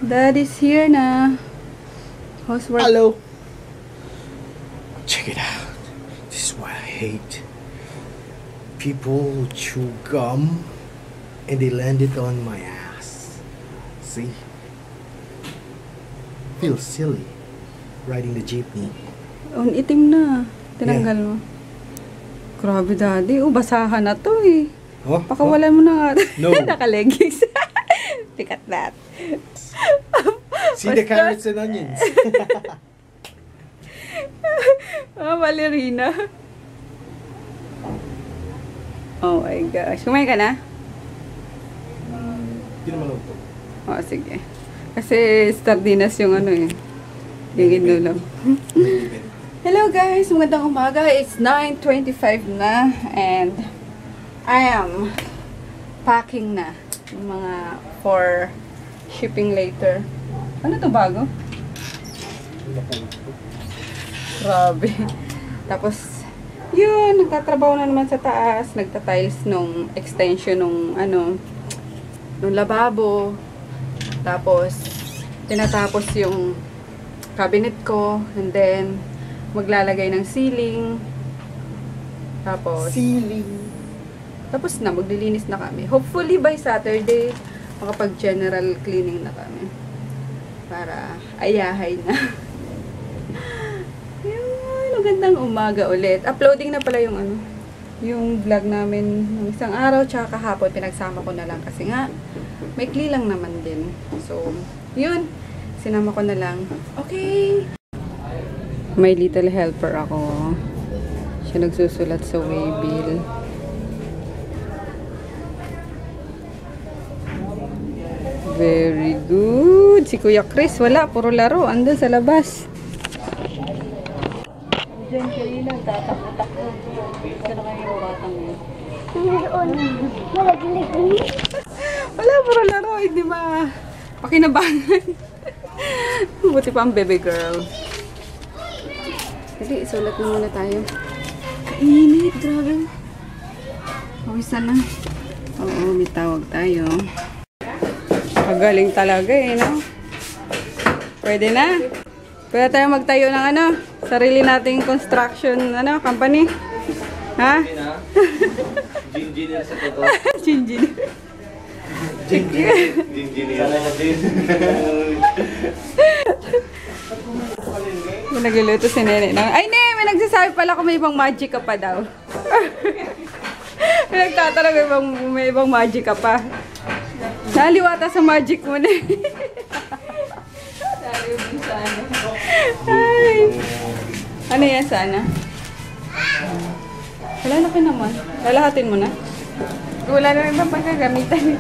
Daddy's here na. Housework. Hello. Check it out. This is what I hate. People chew gum and they land it on my ass. See? Feels silly riding the jeepney. Ang itim na. Tinanggal mo. Grabe, Daddy. Basahan na to eh. Oh, Pakawalan mo na nga. No. Naka-leggings. Look at that. See the carrots and onions. Ballerina. Oh my gosh. Kumain ka na? Hindi naman ako. Oh, sige. Kasi sardinas yung ano eh. Yung lang. Hello guys! Magandang umaga. It's 9:25 na and I am packing na yung mga for shipping later. Ano to bago? Grabe. Tapos, yun, nagtatrabaho na naman sa taas. Nagta-tiles nung extension nung ano, nung lababo. Tapos, tinatapos yung cabinet ko. And then, maglalagay ng ceiling. Tapos, tapos na, maglilinis na kami. Hopefully, by Saturday, makapag-general cleaning na kami. Para ayahay na. Yun, magandang umaga ulit. Uploading na pala yung ano, yung vlog namin ng isang araw, tsaka kahapon, pinagsama ko na lang kasi nga, maikli lang naman din. So, yun, sinama ko na lang. Okay. May little helper ako. Siya nagsusulat sa waybill. Very good. Si Kuya Chris, wala. Puro laro. Andun sa labas. Diyan kanina, tatakbo-takbo. Sino kayo yung batang yun? Wala, puro laro. Hindi ba? Pakinabangan. Buti pa ang baby girl. Sige, isulat na muna tayo. Kainit, grabe. Pawisan na. Oo, may tawag tayo. Magaling talaga eh, no? Pwede na. Pwede tayo magtayo ng ano, sarili nating construction, ano, company. Ha? Engineer sa totoo. Engineer. Engineer. May nagluluto si Nene. Ay, ne! May nagsasabi pala kung may ibang magic ka pa daw. May nagtatanong may ibang magic ka pa. Naliwata sa magic mo na. Ay. Ano yan sana? Wala na ka naman. Lalahatin mo na. Wala na ibang pagkagamitan.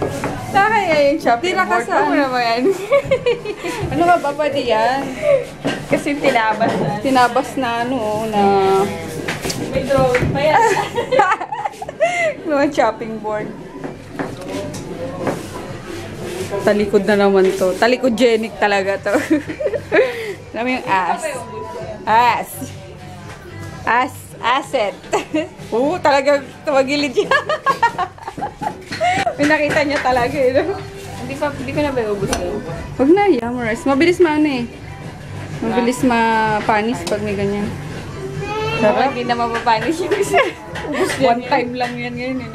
Sa kaya yung shop. Tira ka saan? Ano ba yan? Ano ba ba pwede yan? Kasi tinabas na. Tinabas na ano na... May drawing pa yan. Mga chopping board. Talikod na naman to. Talikod-genic talaga to. Alam mo yung ass. Ass. Ass. Asset. Oo, talagang tumagilid siya. May nakita niya talaga eh. Hindi ko na ba iubos yun? Huwag na, yammeres. Mabilis maano eh. Mabilis mapanis pag may ganyan. Sarap. Hindi na mapapanis yung isa. One time lang yan ngayon eh.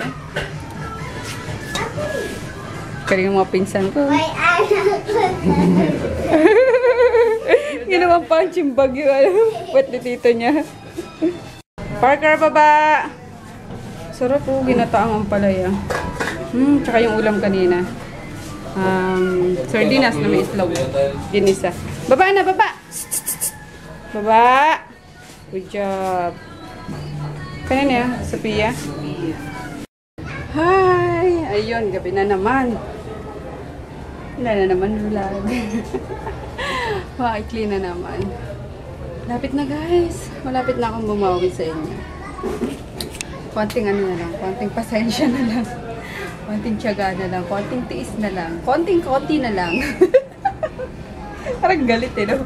Kaya yung mga pinsan ko. Ginawang punching bag yung ano. Wet ni tito niya. Parker, baba! Sarap po, ginataang ang palaya. Tsaka yung ulam kanina. Sardinas na may islog. Ginisa. Baba na, baba! Baba! Good job. Kanina yan, Sophia? Hi! Ayun, gabi na naman. Wala na naman vlog. Maikli na naman. Lapit na guys. Malapit na akong bumawi sa inyo. Konting ano na lang. Konting pasensya na lang. Konting tiyaga na lang. Konting tiis na lang. Konting-konti na lang. Parang galit eh, no?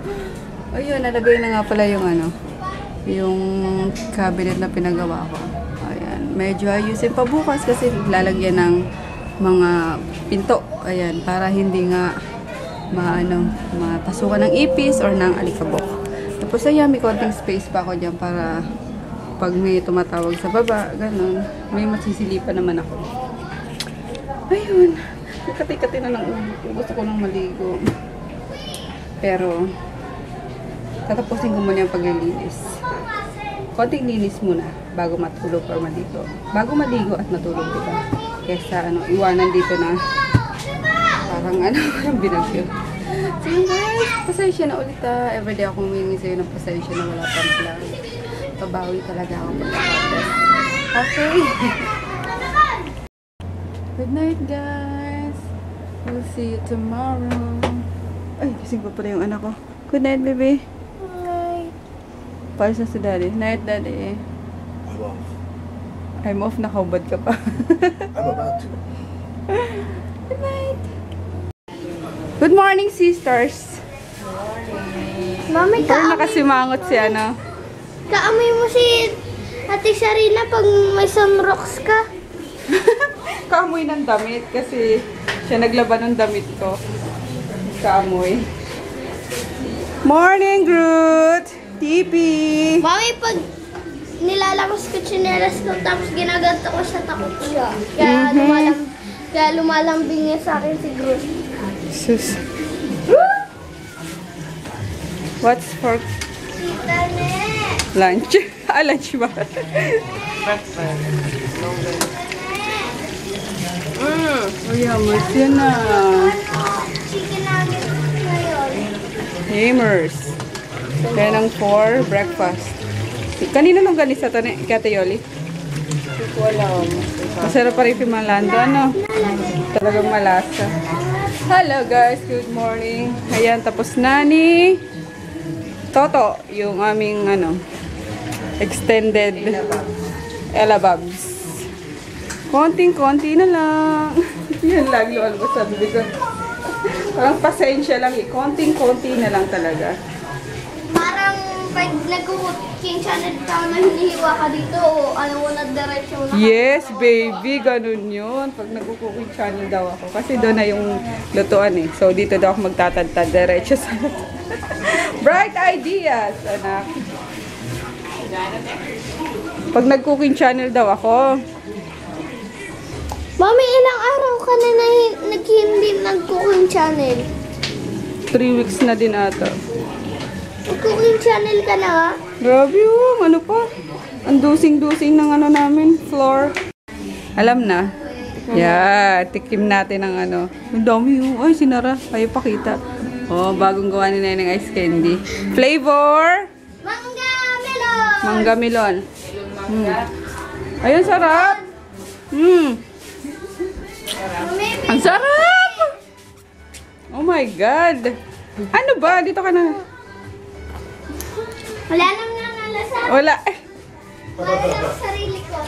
Ayun, nalagay na nga pala yung ano. Yung cabinet na pinagawa ko. Ayan. Medyo ayusin pa bukas kasi lalagyan ng mga pinto. Ayan. Para hindi nga mapasukan ng ipis or ng alikabok. Tapos ayan, may konting space pa ako dyan para pag may tumatawag sa baba, ganun, may masisilipan naman ako. Ayun, nakati-kati na ng ulo ko. Gusto ko nang maligo. Pero, tatapusin ko muna yung paglilinis. Konting linis muna bago matulog or maligo. Bago maligo at matulog, diba? Kesa iwanan dito na parang binagyo. So yun guys, pasensya na ulit everyday ako humingi sa'yo ng pasensya na wala pang vlog. Pabawi talaga ako pagkatapos. Okay. Good night guys. We'll see you tomorrow. Ay, gising pa pala yung anak ko. Good night baby. Night. Paris na si daddy. Night daddy. I'm off. I'm off, nakaubad ka pa. I'm about to. Good night. Good morning sisters. Mami, Pero nakasimangot si kaamoy mo si Ate Sharina pag may sunrocks ka. Kaamoy ng damit kasi siya naglaban ng damit ko. Kaamoy. Morning, Groot! Tipi! Mami, pag nilalakas ko tsinelas ko tapos ginaganto ko siya, takot siya. Kaya lumalambing niya sa akin si Groot. Sus. What's for Tita Ne! lunch? Lunch ba? Oh, yamas yan na. Chicken nuggets ngayon. Hamers. Kaya ng 4, breakfast. Kanina nung ganisa to ni Kate Yoli? Hindi ko alam. Masarap pa rin yung malando, Talagang malasa. Hello guys, good morning. Ayan, tapos na ni Toto, yung aming extended Elababs. Konting-konti na lang. Yan lang yung sabi ko. Parang pasensya lang konting-konti na lang talaga. Parang pag nag-cooking channel ka na hinihiwa ka dito, o alam mo na diretsyo na. Yes, baby. Ganun yun. Pag nag-cooking channel daw ako. Kasi doon na yung lutuan So, dito daw ako magtatad-tad. Diretso sa bright ideas, anak. Pag nag-cooking channel daw ako. Mami, ilang araw ka na hindi nag-cooking channel? 3 weeks na din ata. Nag-cooking channel ka na? Grabe yung pa. Ang dusing-dusing ng namin, floor. Alam na. Yeah, tikim natin ng Ang dami yung, ay sinara. Ayaw pakita. Oh, bagong gawa ni Neneng ice candy. Flavor? Mangga melon! Mangga melon. Ayun, sarap. Ang sarap! Oh my God! Ano ba? Dito ka na. Wala nang nangalasa. Wala. Wala lang sarili ko.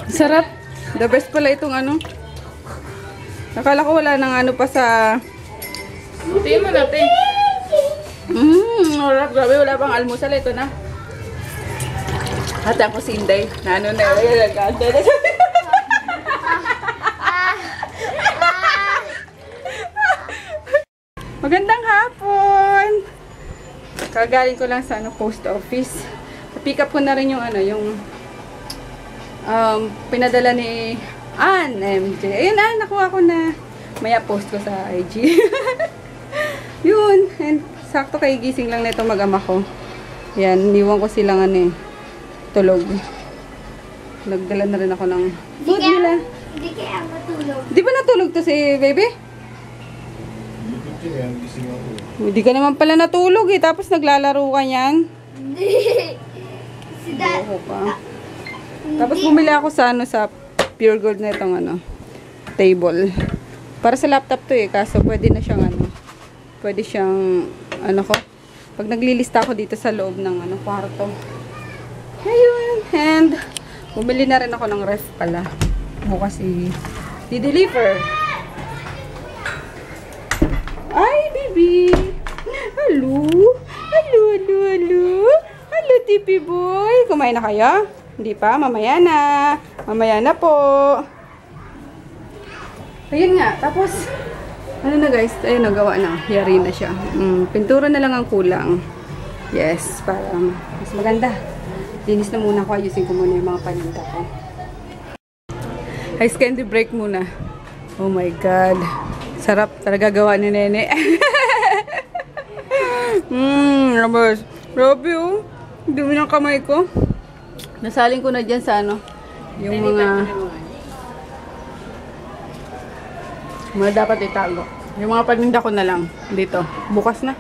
Sarap. The best pala itong Akala ko wala nang pa sa... Tingin mo natin. Sarap. Grabe, wala pang almusal. Ito na. At ako si Inday. Magandang hapon! Kagaling ko lang sa post office. Pick up ko na rin yung pinadala ni Ann MJ. Ayun nakuha ko na. Maya post ko sa IG. Yun. And sakto kay gising lang na ito mag-ama ko. Yan, niwan ko silang tulog. Nagdala na rin ako ng food nila. Hindi kaya matulog. Di ba natulog to si baby? Hindi ka naman pala natulog tapos naglalaro ka niyan. Si Dad. Tapos bumili ako sa sa Pure Gold na itong table. Para sa laptop to kaso pwede na siyang pwede siyang pag naglilista ako dito sa loob ng kwarto. Ayun, and bumili na rin ako ng ref pala. Bukas i-deliver. Ay, baby! Hello! Hello, hello, hello! Hello, Tipi boy! Kumain na kayo? Hindi pa? Mamaya na. Mamaya na po. Ayun nga. Tapos, Ano na guys, ayun, nagawa na. Yari na siya. Pintura na lang ang kulang. Yes, para mas maganda. Linis na muna ko. Ayusin ko muna yung mga paninda ko. Ice candy break muna. Oh my God. Sarap talaga gawa ni Nene. Rabos. Grabe oh. Dumi ng kamay ko. Nasaling ko na dyan sa ano. Yung mga dapat itago. Yung mga paninda ko na lang. Dito. Bukas na.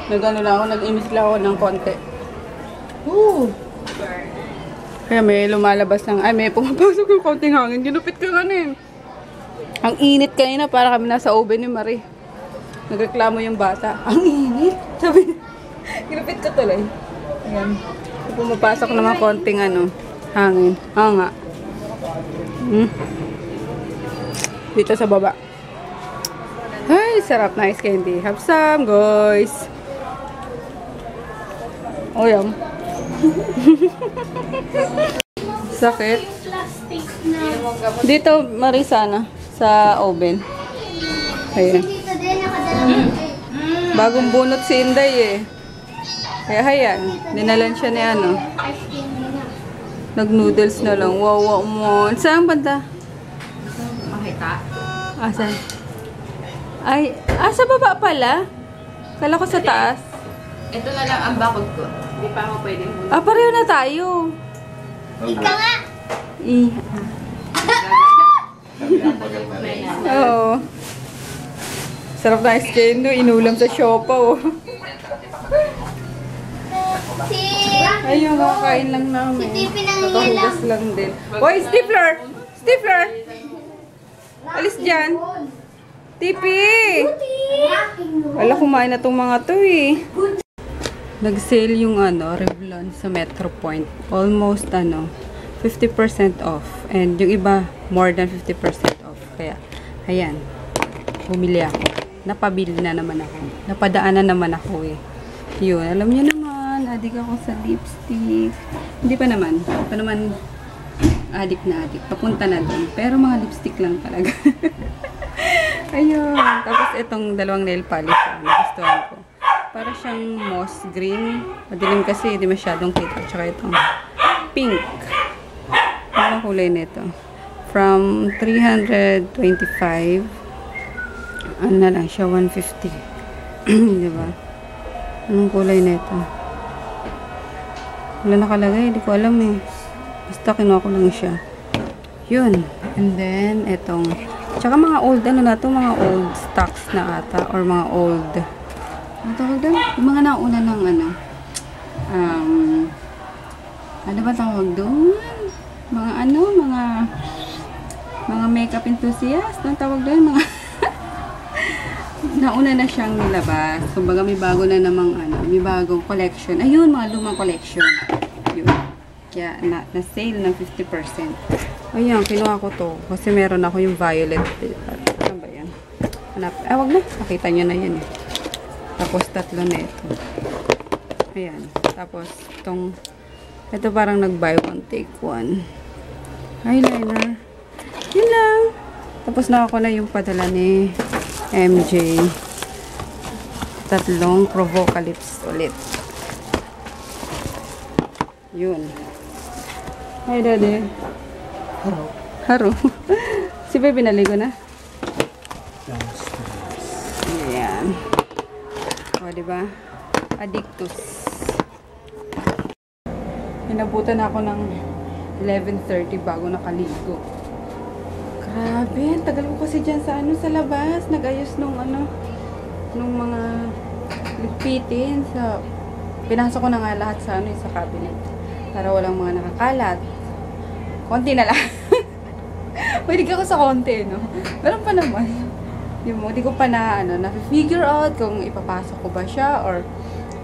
Nag-ano lang ako. Nag-imis lang ako ng konti. Woo! Kaya may lumalabas ng, ay may pumapasok yung konting hangin. Ginupit ka ganin. Ang init kanina para kami nasa oven ni Marie. Nagreklamo yung bata. Ang init! Sabi, ginupit ko tuloy. Ayan. Pumapasok naman konting ano, hangin. Nga. Dito sa baba. Ay, sarap na ice candy. Have some, guys. Oh, yum. Sakit. Plastic na. Dito, Marisana, sa oven. Ayan. Dito din, nakadala. Bagong bunot si Inday eh. Kaya hayan, dinalan siya ni ano. Ice cream na. Nag-noodles na lang. Wow, mo. Saan banda? Makita. Asan? Ay, sa baba pala. Kala ko sa taas. Ito na lang ang bakod ko. Hindi pa ako pwedeng muna. Pareho na tayo. Ika nga! Sabi ang bagal na rin. Oo. Sarap na ice cream, no? Inulam sa siopa, oh. Si... Ayun, kakain lang namin. Si Tipi nangingilam. Nakahugas lang din. Hoy, Stifler! Stifler! Alis dyan. Tipi! Wala, kumain na tong mga to eh. Nag-sale yung ano, Revlon sa Metro Point. Almost 50% off. And yung iba, more than 50% off. Kaya, ayan. Bumili ako. Napabili na naman ako. Napadaanan naman ako eh. Yun, alam niyo naman, adik ako sa lipstick. Hindi pa naman. Pa naman, adik na adik. Papunta na doon. Pero mga lipstick lang talaga. Ayun. Tapos itong dalawang nail polish. Nagustuhan ko. Para siyang moss green. Madilim kasi, hindi masyadong kita. Tsaka itong pink. Ano ang kulay nito? From 325, ano na lang siya, 150. Diba? Anong kulay nito? Wala nakalagay, hindi ko alam eh. Basta kinuha ko lang siya. Yun. And then, etong, tsaka mga old, ano na to, mga old stocks na ata, or mga old, ano tawag doon? Yung mga nauna ng ano ba tawag doon? Mga makeup enthusiast, ano tawag doon? Mga, nauna na siyang nilabas. Kumbaga may bago na namang may bagong collection. Ayun, mga lumang collection. Yun. Kaya, na-sale ng 50%. Ayun, kinuha ko to. Kasi meron ako yung violet. Ano ba yan? Hanap. Wag na. Nakita nyo na yan eh. Tapos, tatlo na ito. Ayan. Tapos, ito parang nag-buy one, take one. Eyeliner. Yun lang. Tapos, nakakuha na yung padala ni MJ. Tatlong Provocalypse ulit. Yun. Hi, Daddy. Hello. Haro. Si Baby naligo na? Ayan. O, diba? Addictus. Inabutan ako ng 11:30 bago nakaligo. Grabe, tagal ko kasi dyan sa sa labas. Nag-ayos nung mga ligpitin sa, pinasok ko na nga lahat sa sa cabinet. Para walang mga nakakalat. Konti na lang. Pwede ka ko sa konti, no? Meron pa naman. Hindi ko pa na-figure out kung ipapasok ko ba siya or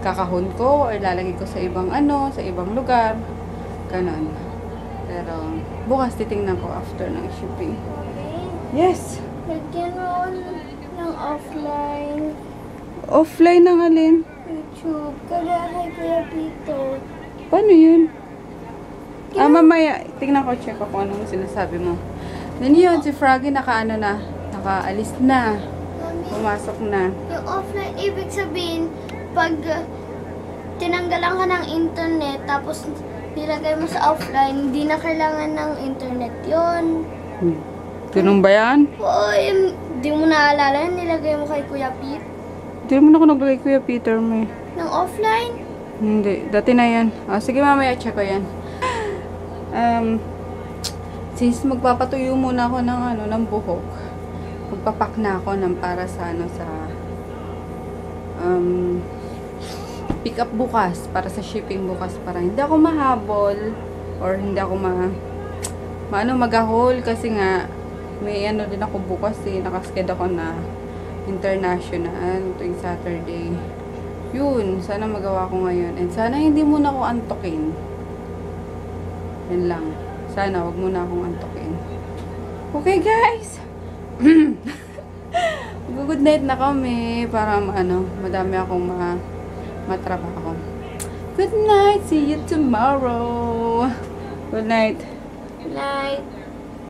kakahon ko or lalagay ko sa ibang sa ibang lugar. Ganon. Pero bukas titingnan ko after ng shipping. Yes. Lagyan mo ng offline Offline ng alin? YouTube. Kaya kay Kuya Peter. Paano yun? Mamaya, tingnan ko, check ko kung anong sinasabi mo. Then yun, si Froggy nakaalis na. Pumasok na. Yung offline, ibig sabihin, pag tinanggalan ka ng internet, tapos nilagay mo sa offline, hindi na kailangan ng internet yon. Ganun ba yan? Oo, hindi mo naalala yun, nilagay mo kay Kuya Pete. Hindi naman ako naglagay Kuya Peter mo eh. Ng offline? Hindi. Dati na yan. Sige mamaya check ko yan. Since magpapatuyo muna ako ng buhok, magpapak na ako ng para sa pick up bukas, para sa shipping bukas, para hindi ako mahabol or hindi ako magahol kasi nga may din ako bukas nakasked ako na international tuwing Saturday. Yun, sana magawa ko ngayon and sana hindi muna ako antokin. Yan lang. Sana wag muna akong antokin. Okay guys. Good night na kami para madami akong matrabaho. Good night. See you tomorrow. Good night. Like,